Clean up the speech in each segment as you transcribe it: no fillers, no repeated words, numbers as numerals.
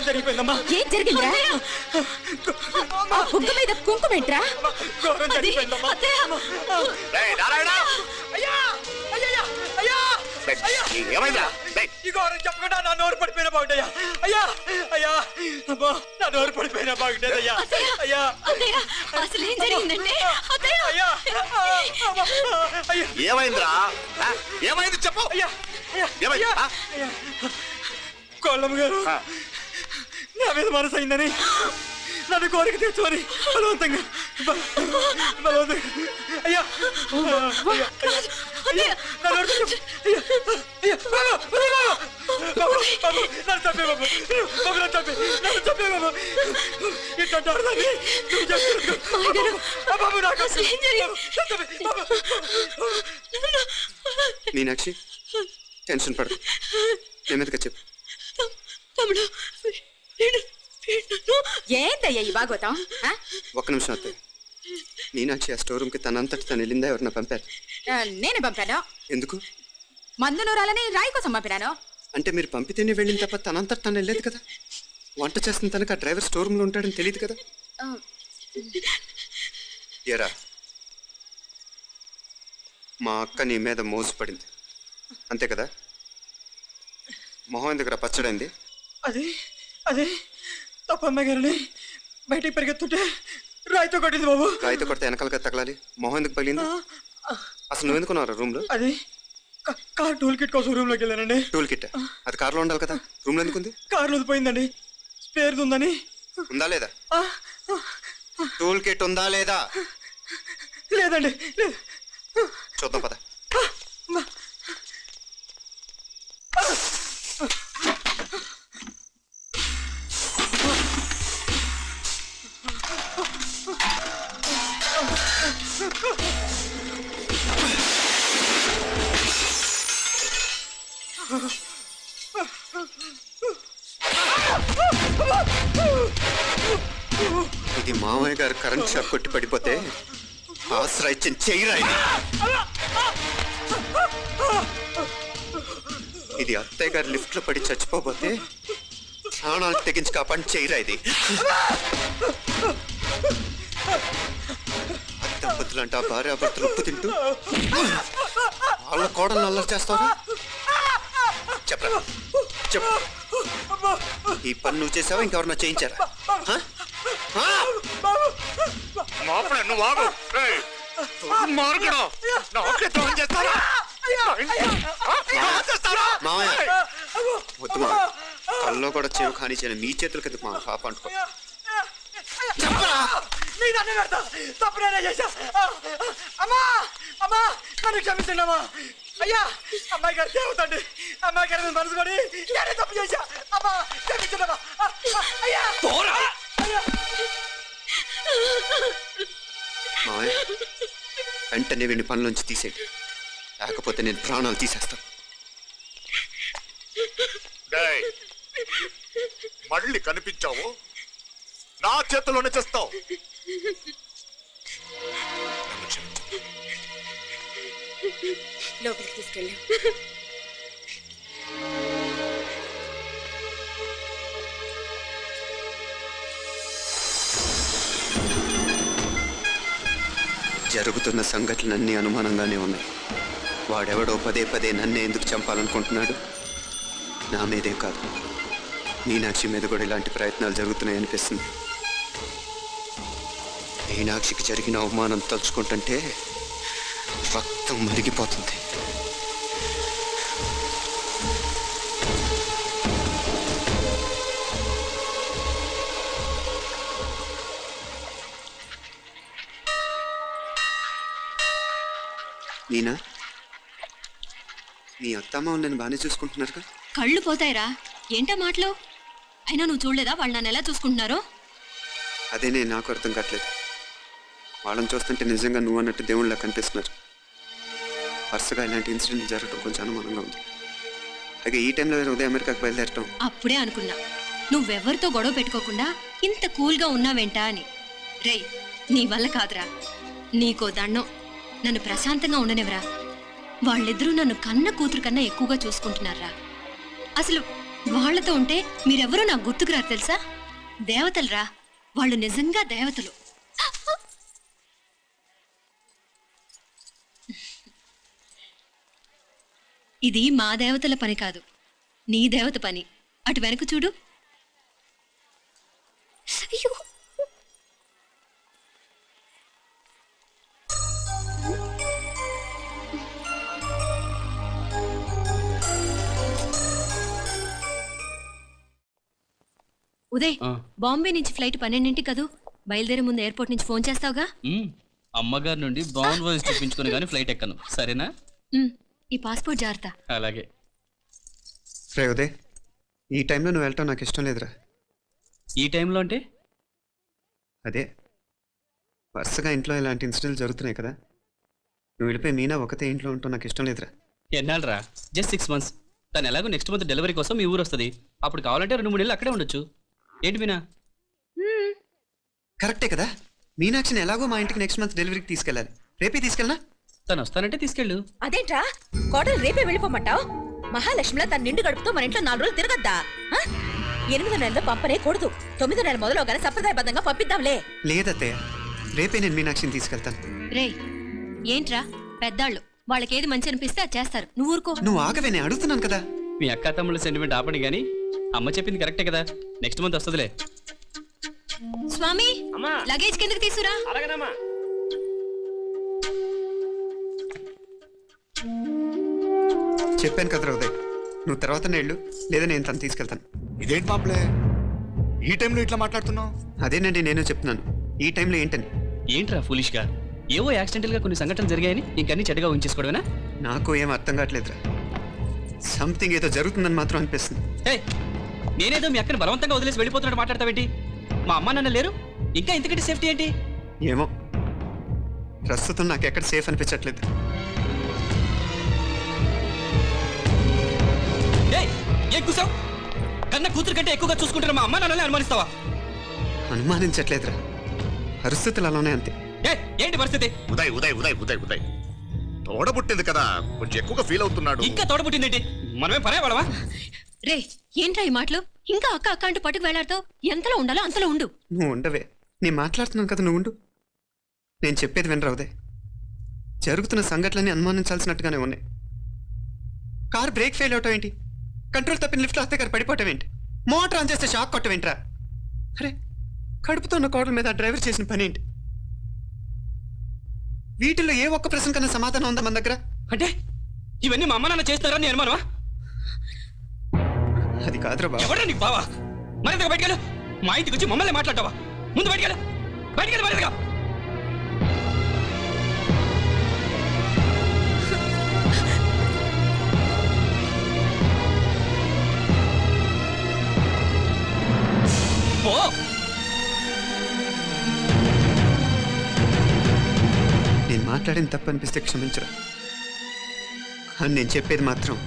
జరిగిపోయిందమ్మా. ఏం జరిగిందిరా? బుగ్గ మీద కుంకుమేంట్రా? ఘోరం జరిగిపోయిందమ్మా. ఈ ఘోరం చెప్పకుండా నా నోరు పడిపోయినా బాగుంటాయా? అయ్యా అయ్యా అమ్మా, నా నోరు పడిపోయినా బాగుంటేదయ్యా. అయ్యా అసలు ఏం జరిగిందంటే అయ్యా ఏమైందిరా? ఏమైంది చెప్పు. కోళ్ళమ్మ గారు నా మీద మనసు అయిందని నన్ను కోరిక తెచ్చుకొని బలవంతంగా అయ్యా నన్ను చంపే బాబు, నన్ను చంపే బాబు. ఇట్లా బాబు నాకు మీనాక్షి టెన్షన్ పడకు, నెమ్మదిగా చెప్పు. ఏందయ్యా ఈ భాగవతం? ఒక్క నిమిషం అత్తయ్య. మీనాక్షి ఆ స్టోర్ రూమ్కి తనంతటి తను వెళ్ళిందా, ఎవరన్నా పంపారు? నేనే పంపాను. ఎందుకు? మందు నూరాలని రాయి కోసం పంపినాను. అంటే మీరు పంపితేనే వెళ్ళింది తప్ప తనంతటి తను వెళ్ళలేదు కదా. వంట చేస్తున్న తనకు ఆ డ్రైవర్ స్టోర్ రూమ్లో ఉంటాడని తెలియదు కదా. ఏరా, మా అక్క నీ మీద మోసపడింది అంతే కదా? మొహం ఎందుకు పచ్చడైంది? అదే అదే తప్పమ్మాయి గారిని బయటికి పరిగెత్తుంటే రాయితో కొట్టింది బాబు. రాయితో కొడితే వెనకాలగా తగలాలి, మొహం ఎందుకు పగిలింది? అసలు నువ్వు ఎందుకున్నారా రూమ్ లో? అది కార్ టూల్ కిట్ కోసం రూమ్ లోకి వెళ్ళానండి. టూల్ కిట్ అది కార్లో ఉండాలి కదా, రూమ్ లో ఎందుకుంది? కార్లో పోయిందండి, స్పేర్ ఉందని. ఉందా లేదా? టూల్ కిట్ ఉందా లేదా? లేదండి, లేదు. చూద్దాం పద. ఇది మామయ్య గారు కరెంట్ షాక్ కొట్టి పడిపోతే ఆశ్రయించిన చెయ్యిరాయి. ఇది అత్తయ్య గారు లిఫ్ట్ లో పడి చచ్చిపోతే ప్రాణాలు తెగించి కాపాడి చెయ్యిరా. ఇది దంపతులు అంట భార్యాభర్తలు ఉప్పు తింటూ వాళ్ళ కోడలు అల్లరి చేస్తారా? చెప్పరా చెప్పు. ఈ పని నువ్వు చేసావా, ఇంకెవరన్నా చేయించారా? వద్దు మా కల్లో కూడా చెవు కానిచ్చిన మీ చేతులు కదా మా పాప అంటుకో. తప్పునే చేశా. అమ్మా అమ్మా నన్ను క్షమించండి అమ్మా. అయ్యా అమ్మాయి గారు దేవుతండి, అమ్మాయి గారి మనసు పడి నేనే తప్పు చేశా. అమ్మా క్షమించండి అమ్మా. అయ్యా మావయ్య వెంటనే వీడిని పనిలోంచి తీసేయండి, లేకపోతే నేను ప్రాణాలు తీసేస్తాను. మళ్ళీ కనిపించావు నా చేతుల్లోనే చేస్తావు. లోపలికి తీసుకెళ్ళా. జరుగుతున్న సంఘటనలన్నీ అనుమానంగానే ఉన్నాయి. వాడెవడో పదే పదే నన్నే ఎందుకు చంపాలనుకుంటున్నాడు? నా మీదే కాదు, మీనాక్షి మీద కూడా ఇలాంటి ప్రయత్నాలు జరుగుతున్నాయి అనిపిస్తుంది. మీనాక్షికి జరిగిన అవమానం తలుచుకుంటుంటే రక్తం మరిగిపోతుంది. మీనా, మీ అత్తమ్మ నన్ను బాగానే చూసుకుంటున్నారుగా? కళ్ళు పోతాయిరా, ఏంటా మాటలు? అయినా నువ్వు చూడలేదా వాళ్ళు నన్ను ఎలా చూసుకుంటున్నారో? అదేనే నాకు అర్థం కావట్లేదు. వాళ్ళని చూస్తుంటే నిజంగా నువ్వు అన్నట్టు దేవుళ్ళ కనిపిస్తున్నారు. వరుసగా ఇలాంటి ఇన్సిడెంట్ జరగడం కొంచెం అనుమానంగా ఉంది. అలాగే ఈ టైంలో ఉదయం అమెరికాకు బయలుదేరటం. అప్పుడే అనుకున్నా నువ్వెవరితో గొడవ పెట్టుకోకుండా ఇంత కూల్గా ఉన్నావేంటా అని. రేయ్, నీ వల్ల కాదురా, నీకో దండం, నన్ను ప్రశాంతంగా ఉండనివరా. వాళ్ళిద్దరూ నన్ను కన్న కూతురు కన్నా ఎక్కువగా చూసుకుంటున్నారా. అసలు వాళ్ళతో ఉంటే మీరెవరో నాకు గుర్తుకురారు తెలుసా? దేవతలురా, వాళ్ళు నిజంగా దేవతలు. ఇది మా దేవతల పని కాదు, నీ దేవత పని. అటు వెనక చూడు. అయ్యో, ఉదయ్, బాంబే నుంచి ఫ్లైట్ 12 కదూ. బయలుదేరే ముందు ఎయిర్పోర్ట్ నుంచి ఫోన్ చేస్తావుగా? అమ్మగారి నుండి బాండ్ వాయిస్ చూపించుకుని కానీ ఫ్లైట్ ఎక్కను, సరేనా? ఈ పాస్పోర్ట్ జాగ్రత్త. అలాగే. రే ఉదయ్, ఈ టైంలో నువ్వు వెళ్ళటం నాకు ఇష్టం లేదురా. ఈ టైంలో అంటే? అదే వరుసగా ఇంట్లో ఇలాంటి ఇన్సిడెంట్లు జరుగుతున్నాయి కదా, నువ్వు వెళ్ళిపోయి మీనా ఒకతే ఇంట్లో ఉంటావు నాకు ఇష్టం లేదురా. ఎన్నాళ్ళరా? Just 6 months. తను ఎలాగో నెక్స్ట్ మంత్ డెలివరీ కోసం మీ ఊరు వస్తుంది. అప్పుడు కావాలంటే 2-3 నెలలు అక్కడే ఉండొచ్చు. ఏంటి మీనా? కరెక్టే కదా, మీనాక్షిని ఎలాగో మా ఇంటికి నెక్స్ట్ మంత్ డెలివరీకి తీసుకెళ్ళాలి. రేపే తీసుకెళ్ళనా? తను వస్తానంటే తీసుకెళ్ళు. అదేంట్రా కోడలు రేపే వెళ్ళిపోమంటావు? మహాలక్ష్మిలా తన నిండు గడుపుతో మన ఇంట్లో 4 రోజులు తిరగద్దా? 8వ నెలలో పంపనే కూడదు. 9వ నెల మొదలుగానే సంప్రదాయబద్ధంగా పంపిద్దాంలే. లేదత్తయ్య, రేపే నేను మీనాక్షిని తీసుకెళ్తాను. రే, ఏంట్రా పెద్దాళ్ళు, వాళ్ళకేది మంచి అనిపిస్తే అది చేస్తారు. నువ్వు ఊరుకో. నువ్వు ఆగవే, నేను అడుగుతున్నాను కదా. మీ అక్క తమ్ముళ్ళ సెంటిమెంట్ ఆపండి కానీ అమ్మ చెప్పింది కరెక్టే కదా, నెక్స్ట్ మంత్ వస్తుందిలే. స్వామి, లగేజ్ కిందకి తీసురా. చెప్పాను కదరా ఉదయ్, నువ్వు తర్వాత నేళ్ళు లేదా నేను తను తీసుకెళ్తాను. ఇదేంటి మాప్లే ఈ టైంలో ఇట్లా మాట్లాడుతున్నావు? అదేనండి నేను చెప్తున్నాను, ఈ టైంలో ఏంటని. ఏంట్రా ఫులిష్ గా? ఏవో యాక్సిడెంటల్ గా కొన్ని సంఘటనలు జరిగాయని ఇంకన్నీ చెడ్డగా ఉంచేసుకోవడమేనా? నాకు ఏం అర్థం కావట్లేదురా, సంథింగ్ ఏదో జరుగుతుందని మాత్రం అనిపిస్తుంది. నేనేదో మీ అక్కని బలవంతంగా వదిలేసి వెళ్ళిపోతున్నట్టు మాట్లాడతావేంటి? మా అమ్మ నాన్న లేరు, ఇంకా ఇంతకంటే సేఫ్టీ ఏంటి? ఏమో, ప్రస్తుతం నాకు ఎక్కడ సేఫ్ అనిపించట్లేదు. ఏం కూసావు? కన్నా కూతురు కంటే ఎక్కువగా చూసుకుంటారు మా అమ్మ నాన్నని అనుమానిస్తావా? అనుమానించట్లేదురా, పరిస్థితులు అలానే అంతే. ఏంటి పరిస్థితి? ఉదయ్ ఉదయ్ ఉదయ్ ఉదయ్ ఉదయ్ తోడబుట్టింది కదా, కొంచెం ఎక్కువగా ఫీల్ అవుతున్నాడు. ఇంకా తోడబుట్టిందేంటి? మనమే పరేవాడవా? రే, ఏంట్రా ఈ మాటలు? ఇంకా అక్క అక్క అంటూ పట్టుకు వెళ్లాడుతావు. ఎంతలో ఉండాలో అంతలో ఉండు. నువ్వు ఉండవే, నేను మాట్లాడుతున్నాను కదా, నువ్వు ఉండు. నేను చెప్పేది వినరా ఉదయ్, జరుగుతున్న సంఘటనలన్నీ అనుమానించాల్సినట్టుగానే ఉన్నాయి. కారు బ్రేక్ ఫెయిల్ అవటం ఏంటి, కంట్రోల్ తప్పిన లిఫ్ట్లో అత్తే గారు పడిపోవటం ఏంటి, మోటార్ ఆన్ చేస్తే షాక్ కొట్టం ఏంట్రా? అరే, కడుపుతో ఉన్న కోడల మీద డ్రైవర్ చేసిన పని ఏంటి? వీటిల్లో ఏ ఒక్క ప్రశ్న కన్నా సమాధానం ఉందా మన దగ్గర? అంటే ఇవన్నీ మా అమ్మ నాన్న చేస్తారా నీ అనుమానమా? అది కాదురా బాబు. ఎవరా నీకు బావా? మరింతగా బయటకెళ్ళు. మా ఇంటికి వచ్చి మమ్మల్ని మాట్లాడతావా? ముందు బయటకెళ్ళు, బయటకెళ్ళు మరింతగా. నేను మాట్లాడిన తప్పు అనిపిస్తే క్షమించరా, కానీ నేను చెప్పేది మాత్రం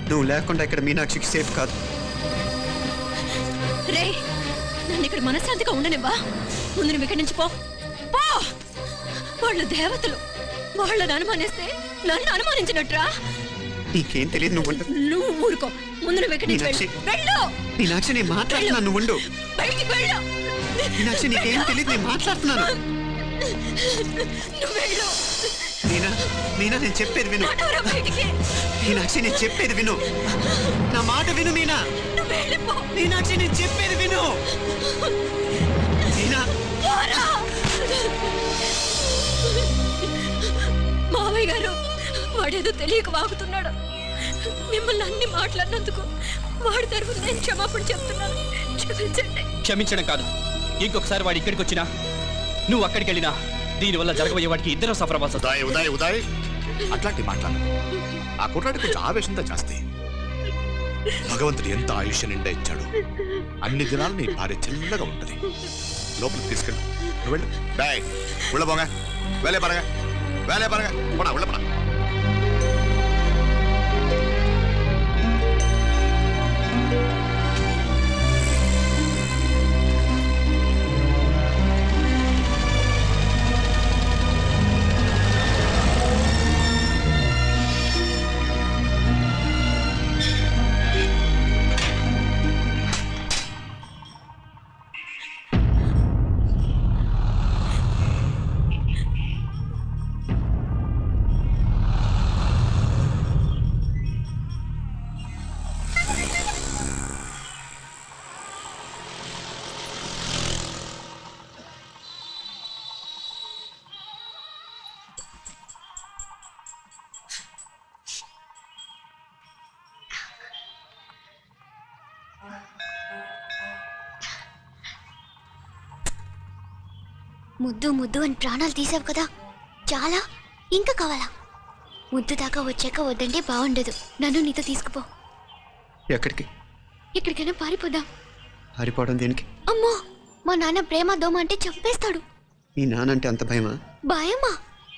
నువ్వు లేకుండా ఇక్కడ మీనాక్షికి సేఫ్ కాదు. రే, నన్ను ఇక్కడ మనశ్శాంతిగా ఉండనివ్వా. ముందు నువ్వు ఇక్కడి నుంచి పో. వాళ్ళు దేవతలు, వాళ్ళని అనుమానిస్తే నన్ను అనుమానించినట్రా. నీకేం తెలియదు, నువ్వు ఉండు. నువ్వు ఊరుకో. ముందు నువ్వు ఇక్కడి నుంచి వెళ్ళు. మీనాక్షి, నేను మాట్లాడుతున్నాను, నువ్వు ఉండు. బయటికి వెళ్ళు. మీనాక్షి, నీకేం తెలియదు, నేను మాట్లాడుతున్నాను. నువ్వు వెళ్ళు. మీనా, మీనా, నేను చెప్పేది విను. మీనాక్షి, నేను చెప్పేది విను, నా మాట విను. మీనా, మీనాక్షి, నేను చెప్పేది విను. మీనా, మావయ్య గారు, వాడేదో తెలియక వాగుతున్నాడు. మిమ్మల్ని అన్ని మాట్లాడినందుకు వాడి తరఫున నేను క్షమాపణ చెప్తున్నాను. క్షమించండి. క్షమించడం కాదు, ఇంకొకసారి వాడు ఇక్కడికి వచ్చినా నువ్వు అక్కడికి వెళ్ళినా దీనివల్ల జరగబోయే వాడికి ఇద్దరు సఫర్ అవ్వాల్సి. ఉదయ్ ఉదయ్ ఉదయ్ అట్లాంటి మాట్లాడు. ఆ కుట్రాడి కొంచెం ఆవేశంతో చేస్తే భగవంతుడు ఎంత ఆయుష్ నిండా ఇచ్చాడు. అన్ని దినాలు నీ భార్య చిల్లగా ఉంటది. లోపలికి తీసుకెళ్ళు, నువ్వు వెళ్ళు. డాయ్ ఉళ్ళ పోగా, వేలే పరగా, వేలే పరగా, పోనా ఉళ్ళ పడ. ముద్దు ముద్దు అని ప్రాణాలు తీసావు కదా, చాలా ఇంకా కావాలా? ముద్దు దాకా వచ్చాక వద్దంటే బాగుండదు. నన్ను నీతో తీసుకుపో. ఎక్కడికి? ఎక్కడికైనా పారిపోదాం. పారిపోవడం దేనికి? అమ్మో, మా నాన్న ప్రేమ దోమ అంటే చంపేస్తాడు. మీ నానంటే అంత భయమా? భయమా?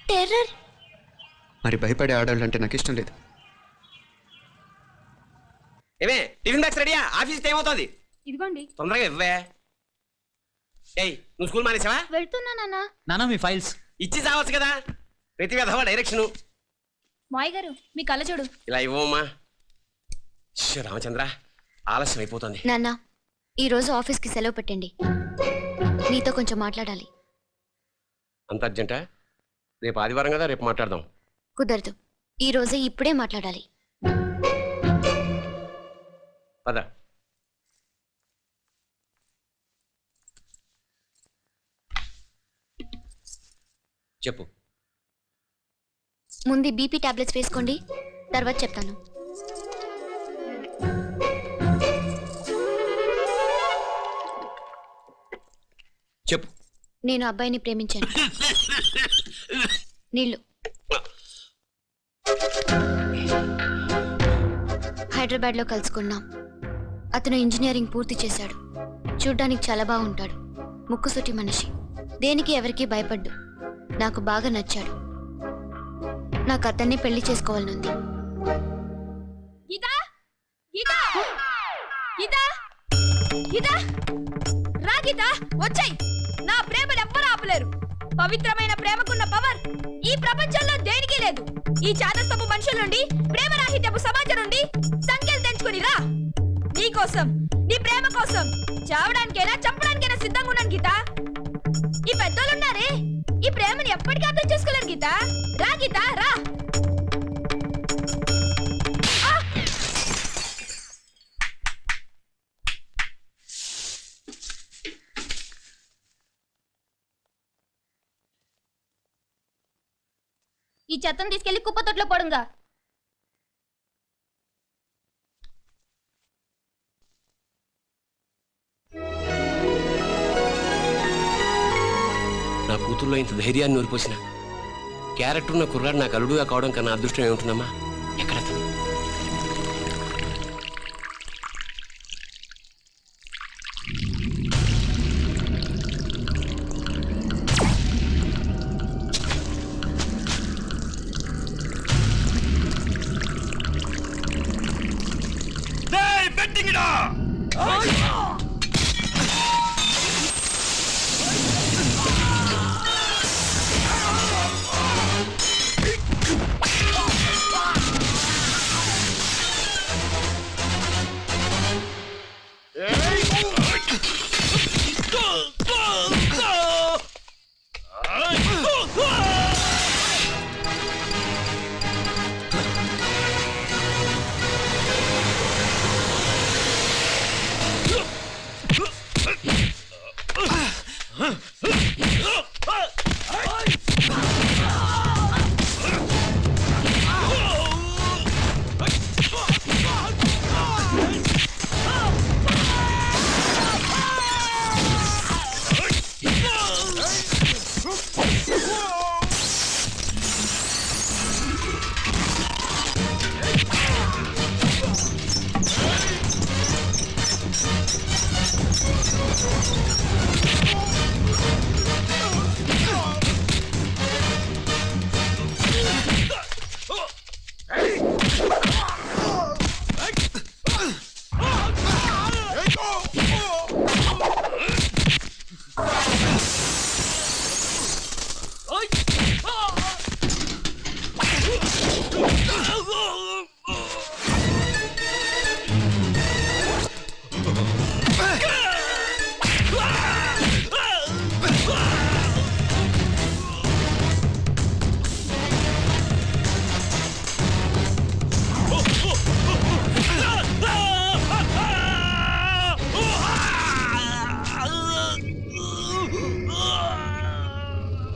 టెర్రర్. మరి భయపడే ఆడాలంటే నాకు ఇష్టం లేదు. ఏమే టిఫిన్ బ్యాగ్స్ రెడీయా? ఆఫీస్ టైం అవుతుంది. ఇదిగోండి. తొందరగా ఇవ్వే. ఏయ్ నువ్వు స్కూల్ మానేసావా? వెళ్తున్నా నాన్న. నానా మీ ఫైల్స్ ఇచ్చి చావచ్చు కదా. ప్రతి విధవా డైరెక్షను. మాయ్ గారు మీ కళ్ళ చూడు. ఇలా ఇవ్వమ్మా. రామచంద్ర ఆలస్యం అయిపోతుంది. నాన్న, ఈరోజు ఆఫీస్కి సెలవు పెట్టండి. నీతో కొంచెం మాట్లాడాలి. అంత అర్జెంటా? రేపు ఆదివారం కదా, రేపు మాట్లాడదాం. కుదరదు, ఈ రోజే ఇప్పుడే మాట్లాడాలి. పద. చెప్పు. ముందు బీపీ టాబ్లెట్స్ వేసుకోండి, తర్వాత చెప్తాను. చెప్పు. నేను అబ్బాయిని ప్రేమించాను. నీళ్ళు. హైదరాబాద్లో కలుసుకున్నాం. అతను ఇంజనీరింగ్ పూర్తి చేశాడు. చూడ్డానికి చాలా బాగుంటాడు. ముక్కుసూటి మనిషి. దేనికి ఎవరికీ భయపడ్డు. నాకు బాగా నచ్చాడు. నాకు అతన్ని పెళ్లి చేసుకోవాలనుంది. గీతా గీతా గీతా గీతా రా గీతా, వచ్చాయి. నా ప్రేమను ఎవ్వరూ ఆపలేరు. పవిత్రమైన ప్రేమకున్న పవర్ ఈ ప్రపంచంలో దేనికి లేదు. ఈ చాదస్తపు మనుషుల నుండి, ప్రేమరాహిత్యపు సమాజం నుండి సంఖ్యలు తెంచుకుని రా. నీ కోసం, నీ ప్రేమ కోసం చావడానికైనా చంపడానికైనా సిద్ధంగా ఉన్నాను గీతా. ఈ పెద్దోళ్ళున్నారే, ఈ ప్రేమని ఎప్పటికీ అర్థం చేసుకోలేరు గీతా. రా గీతా రా. ఈ చెత్తను తీసుకెళ్లి కుప్ప తొట్లో పడుంగా. నా కూతుర్లో ఇంత ధైర్యాన్ని నూరిపోసిన క్యారెక్టర్ ఉన్న కుర్రాడు నాకు అల్లుడుగా కావడం కన్నా అదృష్టం ఏముంటుందమ్మా? ఎక్కడ అతను?